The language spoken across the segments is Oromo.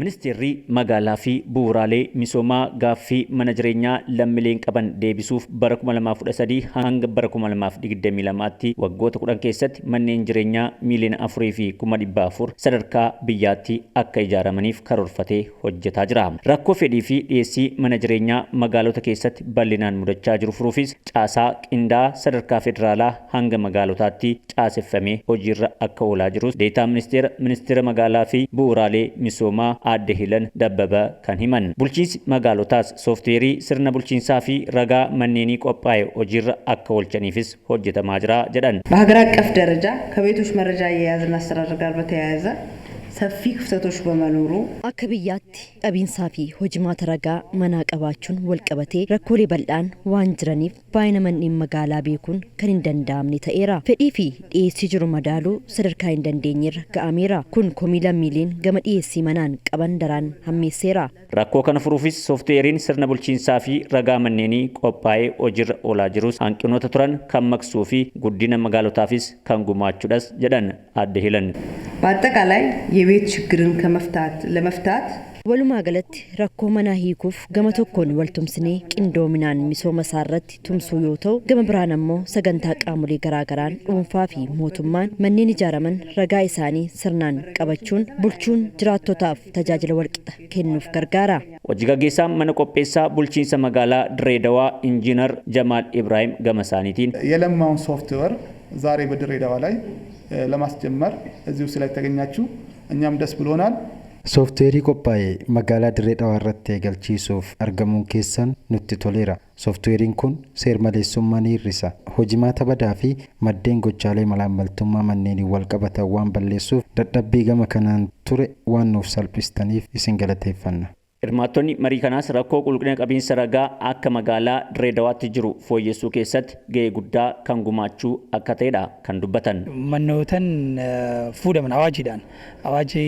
Ministeerri magaalaa fi bu'uuraalee misoomaa gaaffii mana jireenyaa lammiileen qaban deebisuuf bara 2013 hanga bara 2022tti waggoota 10 keessatti manneen jireenyaa miiliyoona 4,400 sadarkaa biyyaatti akka ijaaramaniif karoorfatee hojjetaa jira. Rakkoo fedhii fi dhiyeessii mana jireenyaa magaalota keessatti bal'inaan mudachaa jiru furuufis caasaa qindaa'aa sadarkaa federaalaa hanga magaalotaatti caaseffamee hojiirra akka oolaa jirus deetaa ministeera magaalaa fi bu'uuraalee misoomaa Aadde Hilan Dabbaba kan himan. Bulchiinsi magaalotaas sooftiweerii sirna bulchiinsaa fi ragaa manneenii qophaa'e hojiirra akka oolchaniifis hojjetamaa jira jedhan. በሀገር አቀፍ ደረጃ ከቤቶች መረጃ አያያዝና አስተዳደር ጋር በተያያዘ ሰፊ ክፍተቶች በመኖሩ akka biyyaatti qabiinsaa fi hojimaata ragaa manaa qabaachuun walqabatee rakkoolee bal'aan waan jiraniif baay'ina manneen magaalaa beekuun kan hin danda'amne ta'eera. Fedhii fi dhiyeessii jiru madaaluu sadarkaa hin dandeenyerra ga'ameera. Kun komii lammiileen gama dhiyeessii manaan qaban daraan hammeesseera. Rakkoo kana furuufis sooftiweeriin sirna bulchiinsaa fi ragaa manneenii qophaa'ee hojiirra oolaa jirus hanqinoota turan kan maqsuu fi guddina magaalotaafis kan gumaachuudhas jedhan Aadde Hilan. በአጠቃላይ የቤት ችግርን ለመፍታት walumaa galatti rakkoo manaa hiikuuf gama tokkoon waltumsinee qindoominaan misooma isaarratti tumsuu yoo ta'u gama biraan ammoo sagantaa qaamolee garaagaraan dhuunfaa fi mootummaan manneen ijaaraman ragaa isaanii sirnaan qabachuun bulchuun jiraattotaaf tajaajila walqixa kennuuf gargaara. Hojii gaggeessaan mana qopheessaa bulchiinsa magaalaa Direedawaa Injiinar Jamaal Ibrahim gama isaaniitiin የለማውን ሶፍትዌር ዛሬ በድሬዳዋ ላይ ለማስጀመር እዚሁ ስለተገኛችሁ እኛም ደስ ብሎናል። Sooftiweerii qophaa'ee magaalaa Direedawaa irratti eegalchiisuuf argamuun keessan nutti toleera. Sooftiweeriin kun seer-maleessummaa ni hir'isa. Hojimaata badaa fi maddeen gochaalee malaammaltummaa manneenii wal qabatan waan balleessuuf dadhabbii gama kanaan ture waan nuuf salphistaniif isin galateeffanna. Hirmaattonni marii kanaas rakkoo qulqullina qabiinsa ragaa akka magaalaa Direedawaatti jiru fooyyessuu keessatti gahee guddaa kan gumaachuu akka ta'edha kan dubbatan. Mannootan fuudhaman awaajiidhaan awaajii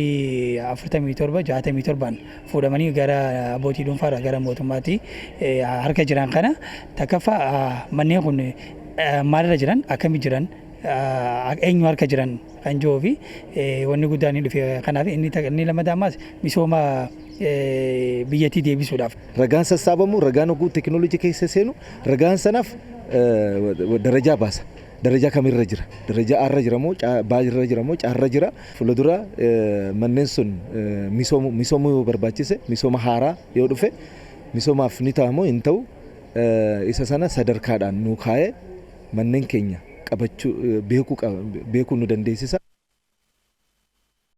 47 fuudhamanii gara abbootii dhuunfaa gara mootummaatti harka jiran kana takkaffaa manneen kun maalirra jiran akkamii jiran eenyu harka jiran kan jiruu fi wanni guddaan ni dhufe kanaaf inni lammataa ammas misooma biyyattii deebisuudhaaf. Ragaan sassaabamu ragaan oguu teekinooloojii keessa seenu ragaan sanaaf darajaa baasa. Darajaa kamirra jira? Darajaa A irra jira moo B irra jira moo C irra jira? Fuuldura manneen sun misoomuu yoo barbaachise misooma haaraa yoo dhufe misoomaaf ni ta'a moo hin ta'u isa sana sadarkaadhaan nu kaa'ee manneen keenya qabachuu beekuu nu dandeessisa.